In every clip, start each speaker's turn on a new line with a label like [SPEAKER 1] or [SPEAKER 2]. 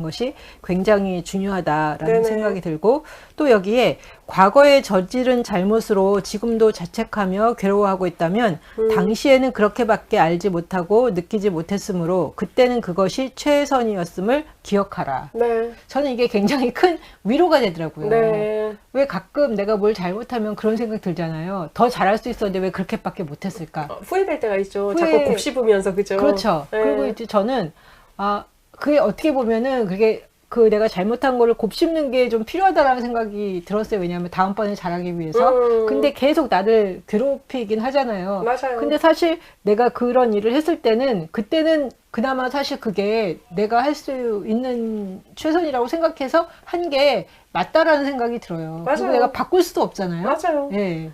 [SPEAKER 1] 것이 굉장히 중요하다라는
[SPEAKER 2] 네네.
[SPEAKER 1] 생각이 들고, 또 여기에 과거에 저지른 잘못으로 지금도 자책하며 괴로워하고 있다면 당시에는 그렇게밖에 알지 못하고 느끼지 못했으므로 그때는 그것이 최선이었음을 기억하라.
[SPEAKER 2] 네.
[SPEAKER 1] 저는 이게 굉장히 큰 위로가 되더라고요.
[SPEAKER 2] 네.
[SPEAKER 1] 왜 가끔 내가 뭘 잘못하면 그런 생각 들잖아요. 더 잘할 수 있었는데 왜 그렇게밖에 못했을까?
[SPEAKER 2] 후회될 때가 있죠.
[SPEAKER 1] 후회-
[SPEAKER 2] 자꾸 곱씹으면서, 그죠?
[SPEAKER 1] 그렇죠.
[SPEAKER 2] 네.
[SPEAKER 1] 그리고 이제 저는 그게 어떻게 보면은 그게 내가 잘못한 거를 곱씹는 게 좀 필요하다라는 생각이 들었어요. 왜냐하면 다음번에 잘하기 위해서. 근데 계속 나를 괴롭히긴 하잖아요.
[SPEAKER 2] 맞아요.
[SPEAKER 1] 근데 사실 내가 그런 일을 했을 때는, 그때는 그나마 사실 그게 내가 할 수 있는 최선이라고 생각해서 한 게 맞다라는 생각이 들어요.
[SPEAKER 2] 맞아요.
[SPEAKER 1] 그리고 내가 바꿀 수도 없잖아요.
[SPEAKER 2] 맞아요.
[SPEAKER 1] 예.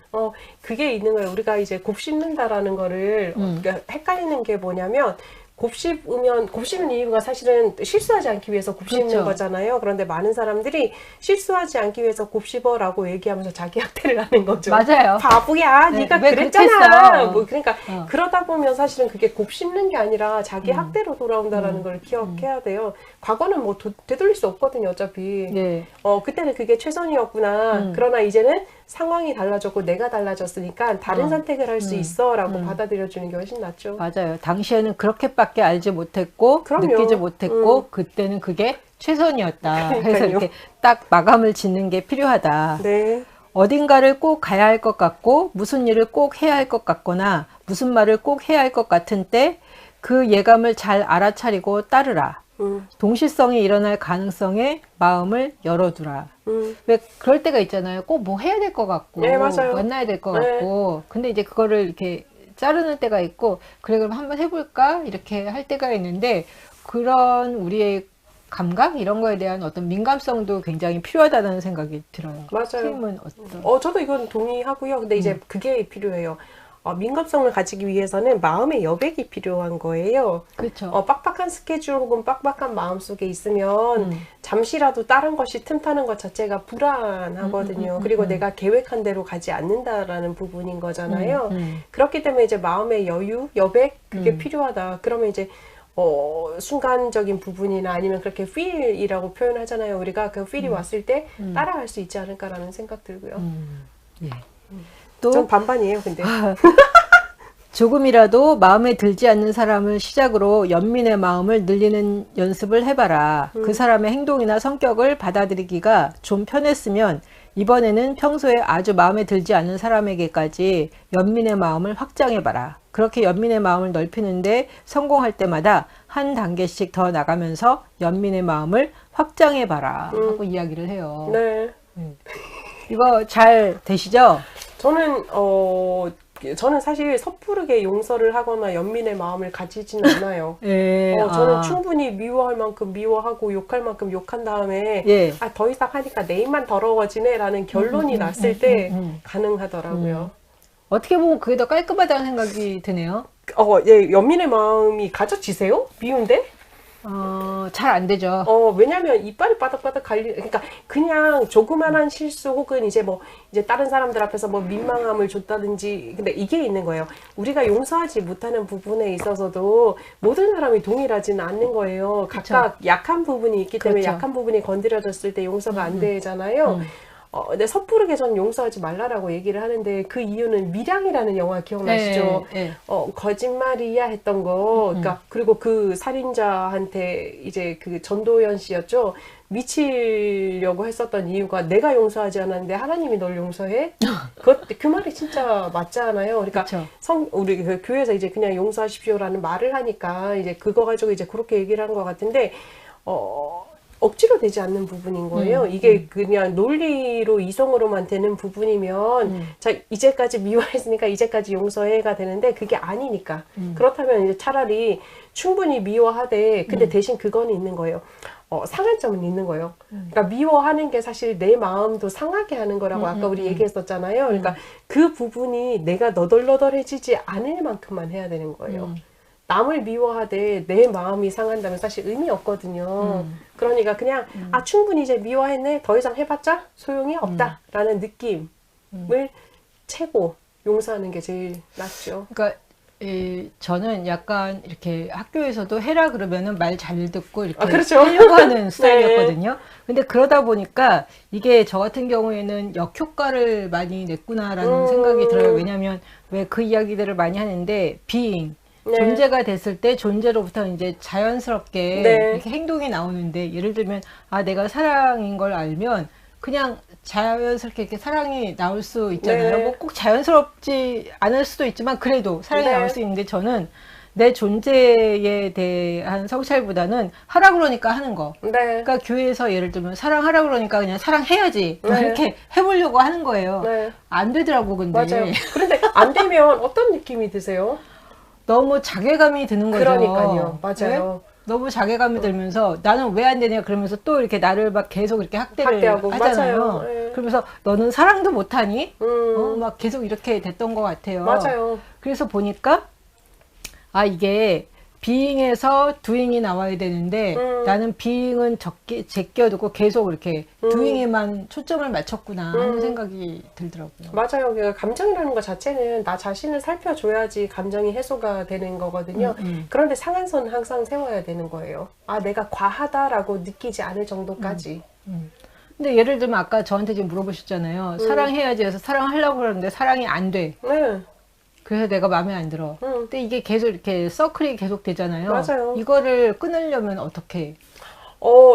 [SPEAKER 2] 그게 있는 거예요. 우리가 이제 곱씹는다라는 거를 그러니까 헷갈리는 게 뭐냐면, 곱씹는 이유가 사실은 실수하지 않기 위해서 곱씹는
[SPEAKER 1] 그렇죠.
[SPEAKER 2] 거잖아요. 그런데 많은 사람들이 실수하지 않기 위해서 곱씹어라고 얘기하면서 자기 학대를 하는 거죠.
[SPEAKER 1] 맞아요.
[SPEAKER 2] 바보야,
[SPEAKER 1] 네,
[SPEAKER 2] 네가
[SPEAKER 1] 왜
[SPEAKER 2] 그랬잖아.
[SPEAKER 1] 그렇게 했어?
[SPEAKER 2] 뭐 그러니까 그러다 보면 사실은 그게 곱씹는 게 아니라 자기 학대로 돌아온다라는 걸 기억해야 돼요. 과거는 뭐 되돌릴 수 없거든요, 어차피.
[SPEAKER 1] 예.
[SPEAKER 2] 그때는 그게 최선이었구나. 그러나 이제는 상황이 달라졌고 내가 달라졌으니까 다른 선택을 할 수 있어라고 받아들여주는 게 훨씬 낫죠.
[SPEAKER 1] 맞아요. 당시에는 그렇게밖에 알지 못했고,
[SPEAKER 2] 그럼요.
[SPEAKER 1] 느끼지 못했고, 그때는 그게 최선이었다. 해서
[SPEAKER 2] 그러니까요.
[SPEAKER 1] 이렇게 딱 마감을 짓는 게 필요하다.
[SPEAKER 2] 네.
[SPEAKER 1] 어딘가를 꼭 가야 할 것 같고, 무슨 일을 꼭 해야 할 것 같거나, 무슨 말을 꼭 해야 할 것 같은 때, 그 예감을 잘 알아차리고 따르라. 동시성이 일어날 가능성에 마음을 열어두라. 왜 그럴 때가 있잖아요. 꼭 뭐 해야 될 것 같고,
[SPEAKER 2] 네, 맞아요.
[SPEAKER 1] 만나야 될 것
[SPEAKER 2] 네.
[SPEAKER 1] 같고, 근데 이제 그거를 이렇게 자르는 때가 있고, 그래 그럼 한번 해볼까 이렇게 할 때가 있는데, 그런 우리의 감각 이런 거에 대한 어떤 민감성도 굉장히 필요하다는 생각이 들어요.
[SPEAKER 2] 맞아요.
[SPEAKER 1] 선생님은 어떤?
[SPEAKER 2] 저도 이건 동의하고요. 근데 이제 그게 필요해요. 민감성을 가지기 위해서는 마음의 여백이 필요한 거예요.
[SPEAKER 1] 그렇죠.
[SPEAKER 2] 빡빡한 스케줄 혹은 빡빡한 마음 속에 있으면 잠시라도 다른 것이 틈타는 것 자체가 불안하거든요. 그리고 내가 계획한 대로 가지 않는다라는 부분인 거잖아요. 그렇기 때문에 이제 마음의 여유, 여백, 그게 필요하다. 그러면 이제 순간적인 부분이나 아니면 그렇게 feel이라고 표현하잖아요. 우리가 그 feel이 왔을 때 따라갈 수 있지 않을까라는 생각 들고요.
[SPEAKER 1] 예.
[SPEAKER 2] 전
[SPEAKER 1] 또
[SPEAKER 2] 반반이에요, 근데.
[SPEAKER 1] 조금이라도 마음에 들지 않는 사람을 시작으로 연민의 마음을 늘리는 연습을 해봐라. 그 사람의 행동이나 성격을 받아들이기가 좀 편했으면 이번에는 평소에 아주 마음에 들지 않는 사람에게까지 연민의 마음을 확장해봐라. 그렇게 연민의 마음을 넓히는데 성공할 때마다 한 단계씩 더 나가면서 연민의 마음을 확장해봐라 하고 이야기를 해요.
[SPEAKER 2] 네.
[SPEAKER 1] 이거 잘 되시죠?
[SPEAKER 2] 저는 사실 섣부르게 용서를 하거나 연민의 마음을 가지진 않아요.
[SPEAKER 1] 예,
[SPEAKER 2] 저는 충분히 미워할 만큼 미워하고 욕할 만큼 욕한 다음에
[SPEAKER 1] 예.
[SPEAKER 2] 더 이상 하니까 내 입만 더러워지네 라는 결론이 났을 때 가능하더라고요.
[SPEAKER 1] 어떻게 보면 그게 더 깔끔하다는 생각이 드네요.
[SPEAKER 2] 예, 연민의 마음이 가져지세요? 미운데?
[SPEAKER 1] 잘 안 되죠.
[SPEAKER 2] 왜냐면 이빨이 바닥바닥 그러니까 그냥 조그만한 실수 혹은 이제 다른 사람들 앞에서 뭐 민망함을 줬다든지, 근데 이게 있는 거예요. 우리가 용서하지 못하는 부분에 있어서도 모든 사람이 동일하지는 않는 거예요. 각각 약한 부분이 있기 때문에
[SPEAKER 1] 그렇죠.
[SPEAKER 2] 약한 부분이 건드려졌을 때 용서가 안 되잖아요. 근데 섣부르게 저는 용서하지 말라라고 얘기를 하는데, 그 이유는 미량이라는 영화 기억나시죠?
[SPEAKER 1] 네.
[SPEAKER 2] 거짓말이야 했던 거. 그러니까 그리고 그 살인자한테 이제 그 전도연 씨였죠. 미치려고 했었던 이유가 내가 용서하지 않았는데 하나님이 널 용서해? 그 말이 진짜 맞잖아요. 그러니까
[SPEAKER 1] 그쵸.
[SPEAKER 2] 우리 그 교회에서 이제 그냥 용서하십시오라는 말을 하니까 이제 그거 가지고 이제 그렇게 얘기를 한 것 같은데, 억지로 되지 않는 부분인 거예요. 이게 그냥 논리로 이성으로만 되는 부분이면 자, 이제까지 미워했으니까 이제까지 용서해가 되는데 그게 아니니까. 그렇다면 이제 차라리 충분히 미워하되 근데 대신 그거는 있는 거예요. 상한 점은 있는 거예요. 그러니까 미워하는 게 사실 내 마음도 상하게 하는 거라고 아까 우리 얘기했었잖아요. 그러니까 그 부분이 내가 너덜너덜해지지 않을 만큼만 해야 되는 거예요. 남을 미워하되 내 마음이 상한다면 사실 의미 없거든요. 그러니까 그냥 충분히 이제 미워했네, 더 이상 해봤자 소용이 없다라는 느낌을 채고 용서하는 게 제일 낫죠.
[SPEAKER 1] 그러니까 저는 약간 이렇게 학교에서도 해라 그러면은 말 잘 듣고 이렇게
[SPEAKER 2] 그렇죠.
[SPEAKER 1] 하려고 하는 스타일이었거든요. 근데 그러다 보니까 이게 저 같은 경우에는 역효과를 많이 냈구나라는 생각이 들어요. 왜냐면 왜 그 이야기들을 많이 하는데 being
[SPEAKER 2] 네.
[SPEAKER 1] 존재가 됐을 때 존재로부터 이제 자연스럽게
[SPEAKER 2] 네.
[SPEAKER 1] 이렇게 행동이 나오는데 예를 들면 내가 사랑인 걸 알면 그냥 자연스럽게 이렇게 사랑이 나올 수 있잖아요.
[SPEAKER 2] 네.
[SPEAKER 1] 뭐 꼭 자연스럽지 않을 수도 있지만 그래도 사랑이
[SPEAKER 2] 네.
[SPEAKER 1] 나올 수 있는데 저는 내 존재에 대한 성찰보다는 하라 그러니까 하는 거.
[SPEAKER 2] 네.
[SPEAKER 1] 그러니까 교회에서 예를 들면 사랑하라 그러니까 그냥 사랑해야지 뭐
[SPEAKER 2] 네.
[SPEAKER 1] 이렇게 해보려고 하는 거예요.
[SPEAKER 2] 네.
[SPEAKER 1] 안 되더라고 근데
[SPEAKER 2] 맞아요. 그런데 안 되면 어떤 느낌이 드세요?
[SPEAKER 1] 너무 자괴감이 드는 거죠.
[SPEAKER 2] 그러니까요. 맞아요.
[SPEAKER 1] 왜? 너무 자괴감이 들면서 나는 왜 안 되냐 그러면서 또 이렇게 나를 막 계속 이렇게 학대를
[SPEAKER 2] 학대하고.
[SPEAKER 1] 하잖아요.
[SPEAKER 2] 맞아요. 네.
[SPEAKER 1] 그러면서 너는 사랑도 못하니?
[SPEAKER 2] 음.
[SPEAKER 1] 막 계속 이렇게 됐던 것 같아요.
[SPEAKER 2] 맞아요.
[SPEAKER 1] 그래서 보니까 이게 비잉에서 두잉이 나와야 되는데 나는 비잉은 제껴두고 계속 이렇게 두잉에만 초점을 맞췄구나 하는 생각이 들더라고요.
[SPEAKER 2] 맞아요. 그러니까 감정이라는 것 자체는 나 자신을 살펴줘야지 감정이 해소가 되는 거거든요. 그런데 상한선 항상 세워야 되는 거예요. 내가 과하다라고 느끼지 않을 정도까지.
[SPEAKER 1] 근데 예를 들면 아까 저한테 지금 물어보셨잖아요. 사랑해야지 해서 사랑하려고 그러는데 사랑이 안 돼.
[SPEAKER 2] 네.
[SPEAKER 1] 그래서 내가 마음에 안 들어. 근데 이게 계속 이렇게 서클이 계속 되잖아요.
[SPEAKER 2] 맞아요.
[SPEAKER 1] 이거를 끊으려면 어떻게?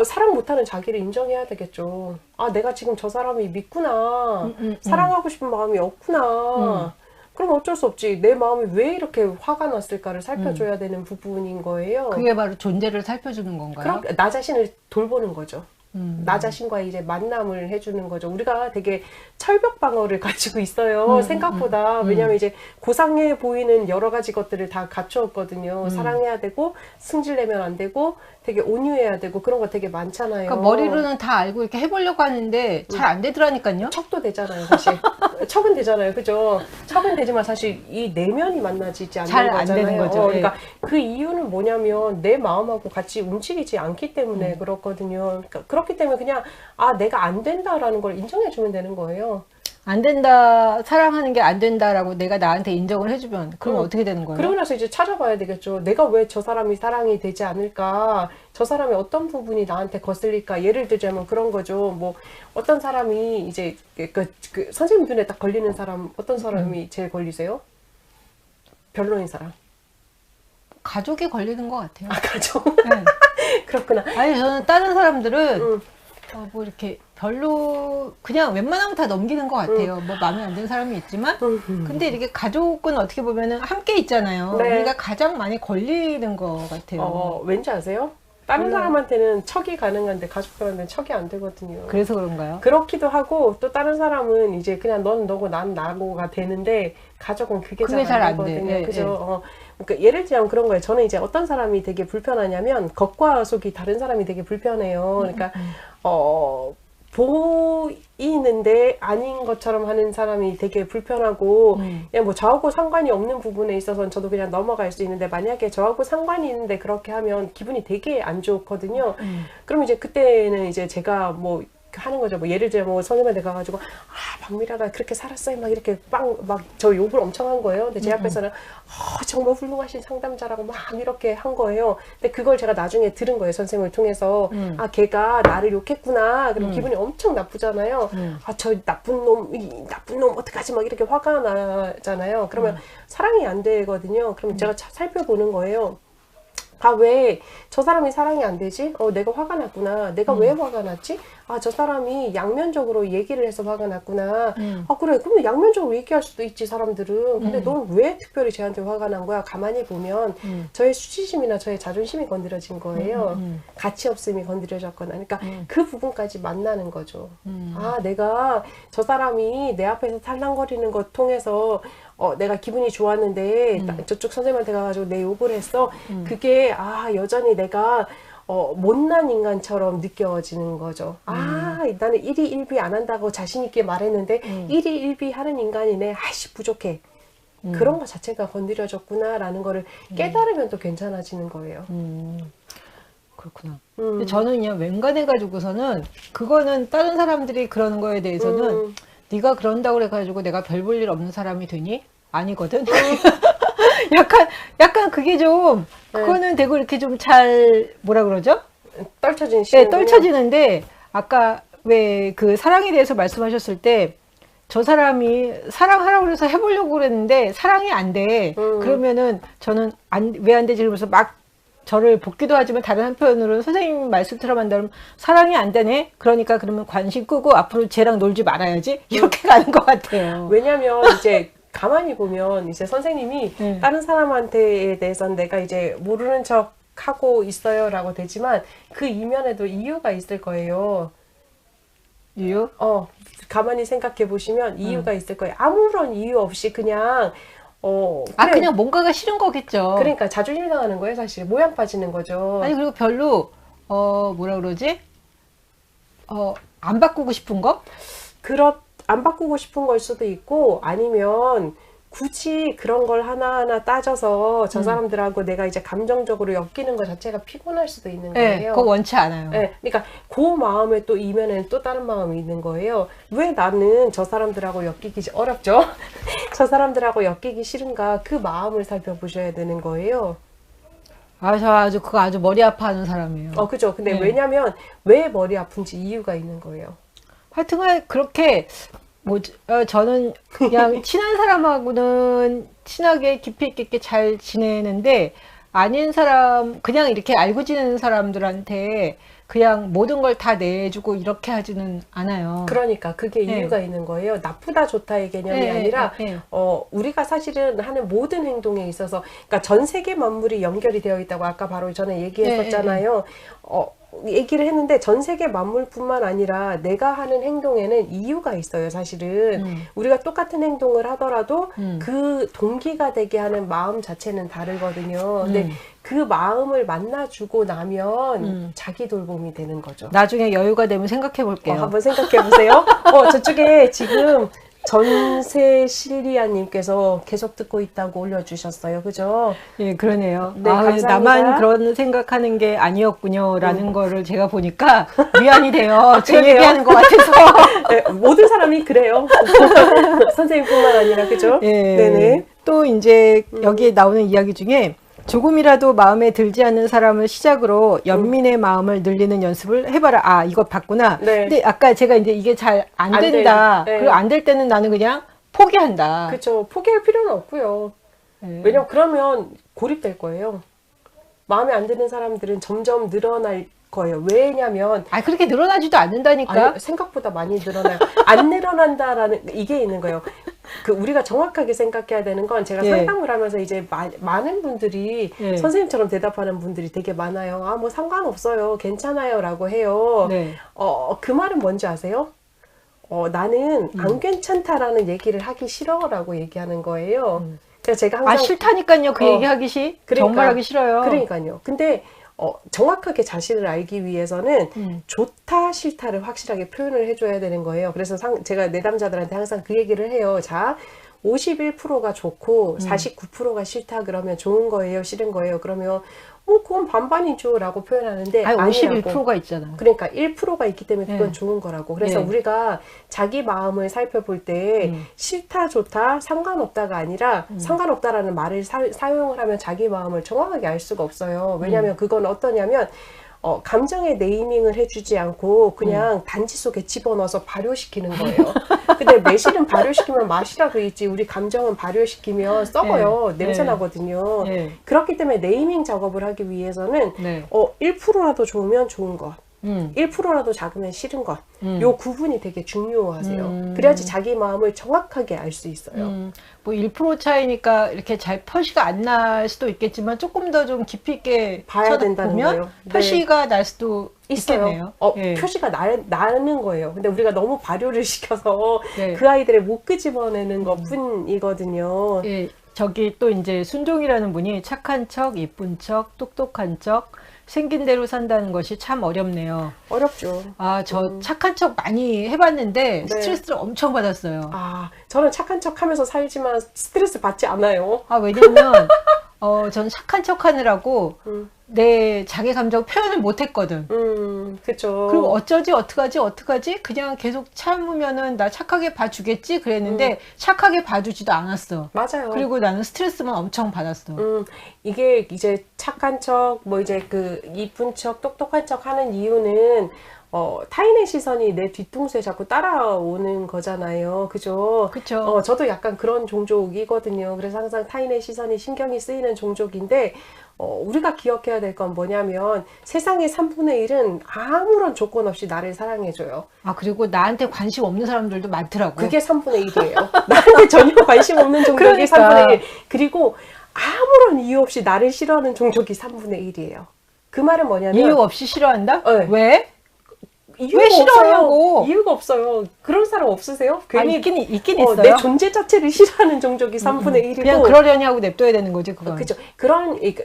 [SPEAKER 2] 사랑 못하는 자기를 인정해야 되겠죠. 내가 지금 저 사람이 믿구나. 사랑하고 싶은 마음이 없구나. 그럼 어쩔 수 없지. 내 마음이 왜 이렇게 화가 났을까를 살펴줘야 되는 부분인 거예요.
[SPEAKER 1] 그게 바로 존재를 살펴주는 건가요?
[SPEAKER 2] 그럼 나 자신을 돌보는 거죠. 나 자신과 이제 만남을 해주는 거죠. 우리가 되게 철벽 방어를 가지고 있어요. 생각보다. 왜냐면 이제 고상해 보이는 여러 가지 것들을 다 갖추었거든요. 사랑해야 되고, 승질내면 안 되고, 되게 온유해야 되고, 그런 거 되게 많잖아요.
[SPEAKER 1] 그러니까 머리로는 다 알고 이렇게 해보려고 하는데 잘 안 되더라니까요.
[SPEAKER 2] 척도 되잖아요, 사실. 척은 되잖아요, 그죠? 척은 되지만 사실 이 내면이 만나지지 않는
[SPEAKER 1] 잘 안
[SPEAKER 2] 거잖아요.
[SPEAKER 1] 되는 거죠.
[SPEAKER 2] 그러니까 그 이유는 뭐냐면 내 마음하고 같이 움직이지 않기 때문에 그렇거든요. 그러니까 그렇기 때문에 그냥 내가 안 된다라는 걸 인정해주면 되는 거예요.
[SPEAKER 1] 안 된다, 사랑하는 게 안 된다라고 내가 나한테 인정을 해주면 그럼 어떻게 되는 거예요?
[SPEAKER 2] 그러고 나서 이제 찾아봐야 되겠죠. 내가 왜 저 사람이 사랑이 되지 않을까? 저 사람의 어떤 부분이 나한테 거슬릴까? 예를 들자면 그런 거죠. 뭐 어떤 사람이 이제 그 선생님 눈에 딱 걸리는 사람 어떤 사람이 제일 걸리세요? 별로인 사람.
[SPEAKER 1] 가족이 걸리는 것 같아요.
[SPEAKER 2] 가족.
[SPEAKER 1] 네.
[SPEAKER 2] 그렇구나.
[SPEAKER 1] 아니 저는 다른 사람들은 뭐 이렇게 별로 그냥 웬만하면 다 넘기는 것 같아요. 뭐 마음에 안 드는 사람이 있지만 근데 이렇게 가족은 어떻게 보면은 함께 있잖아요.
[SPEAKER 2] 네.
[SPEAKER 1] 그러니까 가장 많이 걸리는 것 같아요.
[SPEAKER 2] 왠지 아세요? 다른
[SPEAKER 1] 몰라요.
[SPEAKER 2] 사람한테는 척이 가능한데 가족들한테는 척이 안 되거든요.
[SPEAKER 1] 그래서 그런가요?
[SPEAKER 2] 그렇기도 하고 또 다른 사람은 이제 그냥 넌 너고 난 나고가 되는데 가족은 그게
[SPEAKER 1] 그게
[SPEAKER 2] 잘
[SPEAKER 1] 잘
[SPEAKER 2] 안
[SPEAKER 1] 안 돼.
[SPEAKER 2] 되거든요.
[SPEAKER 1] 예,
[SPEAKER 2] 그죠? 그러니까 예를 들면 그런 거예요. 저는 이제 어떤 사람이 되게 불편하냐면 겉과 속이 다른 사람이 되게 불편해요. 그러니까 보이는데 아닌 것처럼 하는 사람이 되게 불편하고 그냥 뭐 저하고 상관이 없는 부분에 있어서는 저도 그냥 넘어갈 수 있는데 만약에 저하고 상관이 있는데 그렇게 하면 기분이 되게 안 좋거든요. 그럼 이제 그때는 이제 제가 뭐 하는 거죠. 뭐 예를 들면 뭐 선생님한테 가가지고 박미라가 그렇게 살았어요. 막 이렇게 막 저 욕을 엄청 한 거예요. 근데 제 앞에서는 정말 훌륭하신 상담자라고 막 이렇게 한 거예요. 근데 그걸 제가 나중에 들은 거예요. 선생님을 통해서 걔가 나를 욕했구나. 그럼 기분이 엄청 나쁘잖아요. 저 나쁜 놈 어떡하지 막 이렇게 화가 나잖아요. 그러면 사랑이 안 되거든요. 그럼 제가 살펴보는 거예요. 왜 저 사람이 사랑이 안 되지? 내가 화가 났구나. 내가 왜 화가 났지? 저 사람이 양면적으로 얘기를 해서 화가 났구나. 그래. 그러면 양면적으로 얘기할 수도 있지, 사람들은. 근데 넌 왜 특별히 쟤한테 화가 난 거야? 가만히 보면 저의 수치심이나 저의 자존심이 건드려진 거예요. 가치 없음이 건드려졌거나. 그러니까 그 부분까지 만나는 거죠. 내가 저 사람이 내 앞에서 탈랑거리는 것 통해서 내가 기분이 좋았는데 저쪽 선생님한테 가가지고 내 욕을 했어. 그게 여전히 내가 못난 인간처럼 느껴지는 거죠. 나는 일희일비 안 한다고 자신 있게 말했는데 일희일비 하는 인간이네. 부족해. 그런 것 자체가 건드려졌구나라는 거를 깨달으면 또 괜찮아지는 거예요.
[SPEAKER 1] 그렇구나. 근데 저는 그냥 웬간해가지고서는 그거는 다른 사람들이 그러는 거에 대해서는 네가 그런다고 그래가지고 내가 별 볼 일 없는 사람이 되니? 아니거든. 약간 그게 좀, 그거는 되고 이렇게 좀 잘, 뭐라 그러죠?
[SPEAKER 2] 떨쳐진
[SPEAKER 1] 네,
[SPEAKER 2] 시는
[SPEAKER 1] 떨쳐지는데, 아까 왜 그 사랑에 대해서 말씀하셨을 때, 저 사람이 사랑하라고 그래서 해보려고 그랬는데, 사랑이 안 돼. 그러면은 저는 왜 안 되지? 그러면서 막 저를 복기도 하지만 다른 한편으로는 선생님 말씀처럼 한다면 사랑이 안 되네? 그러니까 그러면 관심 끄고 앞으로 쟤랑 놀지 말아야지? 이렇게 가는 것 같아요.
[SPEAKER 2] 왜냐면 이제 가만히 보면 이제 선생님이 다른 사람한테에 대해서는 내가 이제 모르는 척 하고 있어요라고 되지만 그 이면에도 이유가 있을 거예요.
[SPEAKER 1] 이유?
[SPEAKER 2] 가만히 생각해 보시면 이유가 있을 거예요. 아무런 이유 없이 그냥 그래.
[SPEAKER 1] 그냥 뭔가가 싫은 거겠죠.
[SPEAKER 2] 그러니까 자존심 상하는 거예요, 사실. 모양 빠지는 거죠.
[SPEAKER 1] 아니, 그리고 별로, 뭐라 그러지? 안 바꾸고 싶은 거?
[SPEAKER 2] 안 바꾸고 싶은 걸 수도 있고, 아니면 굳이 그런 걸 하나하나 따져서 저 사람들하고 내가 이제 감정적으로 엮이는 것 자체가 피곤할 수도 있는
[SPEAKER 1] 네,
[SPEAKER 2] 거예요.
[SPEAKER 1] 그거 원치 않아요.
[SPEAKER 2] 네, 그러니까 그 마음에 또 이면에는 또 다른 마음이 있는 거예요. 왜 나는 저 사람들하고 엮이기 어렵죠? 저 사람들하고 엮이기 싫은가? 그 마음을 살펴보셔야 되는 거예요.
[SPEAKER 1] 저 그거 아주 머리 아파하는 사람이에요.
[SPEAKER 2] 그죠. 근데
[SPEAKER 1] 네.
[SPEAKER 2] 왜냐면 왜 머리 아픈지 이유가 있는 거예요.
[SPEAKER 1] 하여튼간 그렇게 저는 그냥 친한 사람하고는 친하게 깊이 있게 잘 지내는데 아닌 사람 그냥 이렇게 알고 지내는 사람들한테 그냥 모든 걸 다 내주고 이렇게 하지는 않아요.
[SPEAKER 2] 그러니까 그게
[SPEAKER 1] 네.
[SPEAKER 2] 이유가 있는 거예요. 나쁘다 좋다의 개념이
[SPEAKER 1] 네,
[SPEAKER 2] 아니라
[SPEAKER 1] 네.
[SPEAKER 2] 우리가 사실은 하는 모든 행동에 있어서 그러니까 전 세계 만물이 연결이 되어 있다고 아까 바로 전에 얘기했었잖아요. 얘기를 했는데 전 세계 만물뿐만 아니라 내가 하는 행동에는 이유가 있어요, 사실은. 우리가 똑같은 행동을 하더라도 그 동기가 되게 하는 마음 자체는 다르거든요. 근데 그 마음을 만나주고 나면 자기 돌봄이 되는 거죠.
[SPEAKER 1] 나중에 여유가 되면 생각해 볼게요.
[SPEAKER 2] 한번 생각해 보세요. 저쪽에 지금 전세실리아님께서 계속 듣고 있다고 올려주셨어요. 그죠?
[SPEAKER 1] 예, 그러네요.
[SPEAKER 2] 네, 감사합니다.
[SPEAKER 1] 나만 그런 생각하는 게 아니었군요라는 거를 제가 보니까 위안이 돼요. 제
[SPEAKER 2] 그러게요.
[SPEAKER 1] 얘기하는 것 같아서.
[SPEAKER 2] 네, 모든 사람이 그래요. 선생님뿐만 아니라, 그죠?
[SPEAKER 1] 예.
[SPEAKER 2] 네네.
[SPEAKER 1] 또 이제 여기에 나오는 이야기 중에 조금이라도 마음에 들지 않는 사람을 시작으로 연민의 마음을 늘리는 연습을 해봐라. 이거 봤구나.
[SPEAKER 2] 네.
[SPEAKER 1] 근데 아까 제가 이제 이게 잘 안
[SPEAKER 2] 안
[SPEAKER 1] 된다.
[SPEAKER 2] 네.
[SPEAKER 1] 그리고 안 될 때는 나는 그냥 포기한다.
[SPEAKER 2] 그렇죠. 포기할 필요는 없고요.
[SPEAKER 1] 네.
[SPEAKER 2] 왜냐면 그러면 고립될 거예요. 마음에 안 드는 사람들은 점점 늘어날 거예요. 왜냐면
[SPEAKER 1] 그렇게 늘어나지도 않는다니까.
[SPEAKER 2] 생각보다 많이 늘어나요. 안 늘어난다라는 이게 있는 거예요. 우리가 정확하게 생각해야 되는 건 제가
[SPEAKER 1] 예.
[SPEAKER 2] 상담을 하면서 이제 많은 분들이
[SPEAKER 1] 예.
[SPEAKER 2] 선생님처럼 대답하는 분들이 되게 많아요. 뭐 상관없어요. 괜찮아요라고 해요.
[SPEAKER 1] 네.
[SPEAKER 2] 그 말은 뭔지 아세요? 나는 안 괜찮다라는 얘기를 하기 싫어라고 얘기하는 거예요. 그래서 제가 항상
[SPEAKER 1] 싫다니까요. 그 얘기 하기 정말 하기 싫어요.
[SPEAKER 2] 그러니까요. 근데 정확하게 자신을 알기 위해서는 좋다 싫다를 확실하게 표현을 해줘야 되는 거예요. 그래서 제가 내담자들한테 항상 그 얘기를 해요. 자, 51%가 좋고 49%가 싫다 그러면 좋은 거예요, 싫은 거예요? 그러면 그건 반반이죠 라고 표현하는데
[SPEAKER 1] 51%가 있잖아요.
[SPEAKER 2] 그러니까 1%가 있기 때문에 그건
[SPEAKER 1] 네.
[SPEAKER 2] 좋은 거라고. 그래서
[SPEAKER 1] 네.
[SPEAKER 2] 우리가 자기 마음을 살펴볼 때 싫다 좋다 상관없다가 아니라 상관없다라는 말을 사용을 하면 자기 마음을 정확하게 알 수가 없어요. 왜냐하면 그건 어떠냐면 감정에 네이밍을 해주지 않고 그냥 단지 속에 집어넣어서 발효시키는 거예요. 근데 매실은 발효시키면 맛이라도 있지 우리 감정은 발효시키면 썩어요.
[SPEAKER 1] 네.
[SPEAKER 2] 냄새 나거든요.
[SPEAKER 1] 네.
[SPEAKER 2] 그렇기 때문에 네이밍 작업을 하기 위해서는
[SPEAKER 1] 네.
[SPEAKER 2] 1%라도 좋으면 좋은 것. 1%라도 작으면 싫은 것. 요
[SPEAKER 1] 음.
[SPEAKER 2] 구분이 되게 중요하세요. 그래야지 자기 마음을 정확하게 알 수 있어요.
[SPEAKER 1] 뭐 1% 차이니까 이렇게 잘 표시가 안 날 수도 있겠지만 조금 더 좀 깊이 있게
[SPEAKER 2] 봐야 된다는
[SPEAKER 1] 쳐다보면
[SPEAKER 2] 거예요. 네.
[SPEAKER 1] 표시가 날 수도
[SPEAKER 2] 있어요.
[SPEAKER 1] 있겠네요. 예.
[SPEAKER 2] 표시가 나는 거예요. 근데 우리가 너무 발효를 시켜서
[SPEAKER 1] 네.
[SPEAKER 2] 그 아이들을 못 끄집어내는 것 뿐이거든요.
[SPEAKER 1] 예, 저기 또 이제 순종이라는 분이 착한 척, 예쁜 척, 똑똑한 척, 생긴 대로 산다는 것이 참 어렵네요.
[SPEAKER 2] 어렵죠.
[SPEAKER 1] 저 착한 척 많이 해봤는데
[SPEAKER 2] 네.
[SPEAKER 1] 스트레스를 엄청 받았어요.
[SPEAKER 2] 저는 착한 척 하면서 살지만 스트레스 받지 않아요.
[SPEAKER 1] 왜냐면 전 착한 척 하느라고 내 자기 감정 표현을 못 했거든.
[SPEAKER 2] 그쵸.
[SPEAKER 1] 그리고 어떡하지? 그냥 계속 참으면은 나 착하게 봐주겠지? 그랬는데 착하게 봐주지도 않았어.
[SPEAKER 2] 맞아요.
[SPEAKER 1] 그리고 나는 스트레스만 엄청 받았어.
[SPEAKER 2] 이게 이제 착한 척, 뭐 이제 그 이쁜 척, 똑똑한 척 하는 이유는 타인의 시선이 내 뒤통수에 자꾸 따라오는 거잖아요. 그죠?
[SPEAKER 1] 그쵸.
[SPEAKER 2] 저도 약간 그런 종족이거든요. 그래서 항상 타인의 시선이 신경이 쓰이는 종족인데, 우리가 기억해야 될 건 뭐냐면 세상의 3분의 1은 아무런 조건 없이 나를 사랑해줘요.
[SPEAKER 1] 아, 그리고 나한테 관심 없는 사람들도 많더라고.
[SPEAKER 2] 그게 3분의 1이에요. 나한테 전혀 관심 없는 종족이
[SPEAKER 1] 그러니까.
[SPEAKER 2] 3분의 1. 그리고 아무런 이유 없이 나를 싫어하는 종족이 3분의 1이에요. 그 말은 뭐냐면
[SPEAKER 1] 이유 없이 싫어한다?
[SPEAKER 2] 네.
[SPEAKER 1] 왜?
[SPEAKER 2] 이유가
[SPEAKER 1] 왜 싫어하냐고?
[SPEAKER 2] 없어요. 이유가 없어요. 그런 사람 없으세요? 괜히
[SPEAKER 1] 있긴 있어요.
[SPEAKER 2] 내 존재 자체를 싫어하는 종족이 3분의 1이고
[SPEAKER 1] 그냥 그러려니 하고 냅둬야 되는 거지, 그건.
[SPEAKER 2] 그죠.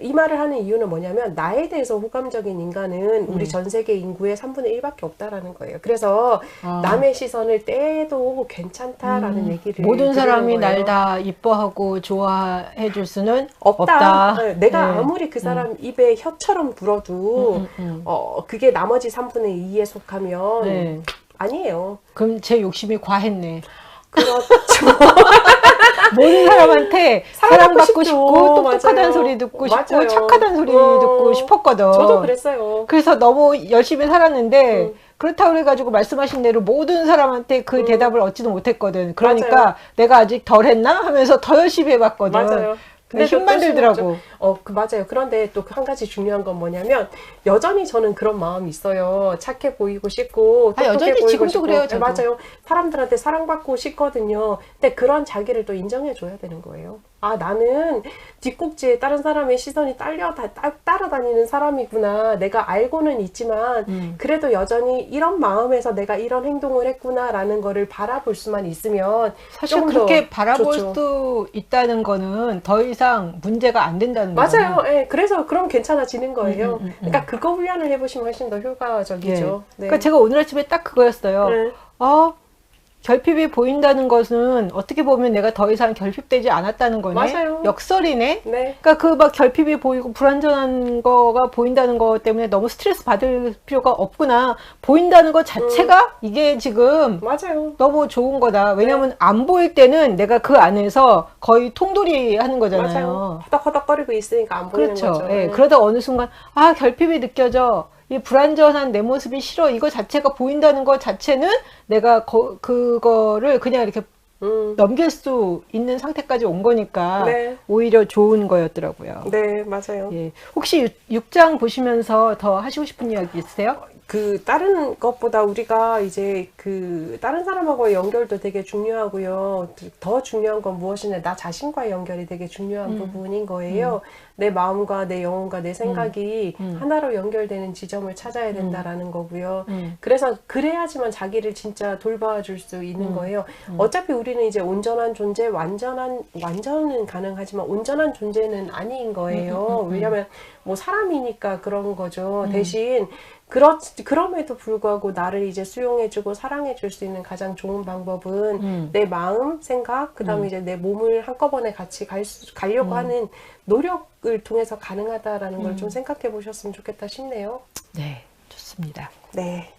[SPEAKER 2] 이 말을 하는 이유는 뭐냐면 나에 대해서 호감적인 인간은 우리 전 세계 인구의 3분의 1밖에 없다라는 거예요. 그래서 남의 시선을 떼도 괜찮다라는 얘기를
[SPEAKER 1] 모든 사람이
[SPEAKER 2] 드리는
[SPEAKER 1] 날
[SPEAKER 2] 거예요.
[SPEAKER 1] 다 이뻐하고 좋아해 줄 수는
[SPEAKER 2] 없다.
[SPEAKER 1] 없다.
[SPEAKER 2] 네, 내가
[SPEAKER 1] 네.
[SPEAKER 2] 아무리 그 사람 입에 혀처럼 불어도 그게 나머지 3분의 2에 속하면
[SPEAKER 1] 네.
[SPEAKER 2] 아니에요.
[SPEAKER 1] 그럼 제 욕심이 과했네.
[SPEAKER 2] 그렇죠.
[SPEAKER 1] 모든 사람한테 사랑받고 싶고 똑똑하다는
[SPEAKER 2] 맞아요.
[SPEAKER 1] 소리 듣고 싶고
[SPEAKER 2] 맞아요.
[SPEAKER 1] 착하다는 소리 듣고 싶었거든.
[SPEAKER 2] 저도 그랬어요.
[SPEAKER 1] 그래서 너무 열심히 살았는데 그렇다고 그래가지고 말씀하신 대로 모든 사람한테 그 대답을 얻지도 못했거든. 그러니까
[SPEAKER 2] 맞아요.
[SPEAKER 1] 내가 아직 덜 했나 하면서 더 열심히 해봤거든.
[SPEAKER 2] 맞아요.
[SPEAKER 1] 근데 힘만
[SPEAKER 2] 또
[SPEAKER 1] 들더라고.
[SPEAKER 2] 맞아요. 그런데 또 한 가지 중요한 건 뭐냐면 여전히 저는 그런 마음이 있어요. 착해 보이고 싶고 똑똑해
[SPEAKER 1] 여전히
[SPEAKER 2] 보이고
[SPEAKER 1] 지금도
[SPEAKER 2] 싶고.
[SPEAKER 1] 그래요,
[SPEAKER 2] 네,
[SPEAKER 1] 저도.
[SPEAKER 2] 맞아요. 사람들한테 사랑받고 싶거든요. 근데 그런 자기를 또 인정해 줘야 되는 거예요. 아, 나는 뒷꼭지에 다른 사람의 시선이 따라다니는 사람이구나. 내가 알고는 있지만 그래도 여전히 이런 마음에서 내가 이런 행동을 했구나라는 거를 바라볼 수만 있으면
[SPEAKER 1] 사실
[SPEAKER 2] 조금
[SPEAKER 1] 그렇게
[SPEAKER 2] 더
[SPEAKER 1] 바라볼
[SPEAKER 2] 좋죠.
[SPEAKER 1] 수 있다는 거는 더 이상 문제가 안 된다는 거예요.
[SPEAKER 2] 맞아요. 예, 그래서 그럼 괜찮아지는 거예요. 그러니까 그거 훈련을 해보시면 훨씬 더 효과적이죠. 네.
[SPEAKER 1] 그러니까 제가 오늘 아침에 딱 그거였어요.
[SPEAKER 2] 네.
[SPEAKER 1] 결핍이 보인다는 것은 어떻게 보면 내가 더 이상 결핍되지 않았다는 거네.
[SPEAKER 2] 맞아요.
[SPEAKER 1] 역설이네.
[SPEAKER 2] 네.
[SPEAKER 1] 그러니까 그 막 결핍이 보이고 불완전한 거가 보인다는 거 때문에 너무 스트레스 받을 필요가 없구나. 보인다는 것 자체가 이게 지금
[SPEAKER 2] 맞아요.
[SPEAKER 1] 너무 좋은 거다. 왜냐면 안 보일 때는 내가 그 안에서 거의 통돌이 하는 거잖아요.
[SPEAKER 2] 맞아요. 허덕허덕거리고 있으니까 안 보이는
[SPEAKER 1] 그렇죠.
[SPEAKER 2] 거죠.
[SPEAKER 1] 예. 그러다 어느 순간 결핍이 느껴져. 이 불완전한 내 모습이 싫어. 이거 자체가 보인다는 것 자체는 내가 그거를 그냥 이렇게 넘길 수 있는 상태까지 온 거니까
[SPEAKER 2] 네.
[SPEAKER 1] 오히려 좋은 거였더라고요.
[SPEAKER 2] 네, 맞아요.
[SPEAKER 1] 예. 혹시 6장 보시면서 더 하시고 싶은 이야기 있으세요?
[SPEAKER 2] 다른 것보다 우리가 이제 다른 사람하고의 연결도 되게 중요하고요. 더 중요한 건 무엇이냐, 나 자신과의 연결이 되게 중요한 부분인 거예요. 내 마음과 내 영혼과 내 생각이 하나로 연결되는 지점을 찾아야 된다라는 거고요. 그래서 그래야지만 자기를 진짜 돌봐줄 수 있는 거예요. 어차피 우리는 이제 온전한 존재, 완전은 가능하지만 온전한 존재는 아닌 거예요. 왜냐면 뭐 사람이니까 그런 거죠. 대신 그럼에도 불구하고 나를 이제 수용해주고 사랑해줄 수 있는 가장 좋은 방법은 내 마음, 생각, 그 다음에 이제 내 몸을 한꺼번에 같이 가려고 하는 노력을 통해서 가능하다라는 걸 좀 생각해 보셨으면 좋겠다 싶네요.
[SPEAKER 1] 네, 좋습니다.
[SPEAKER 2] 네.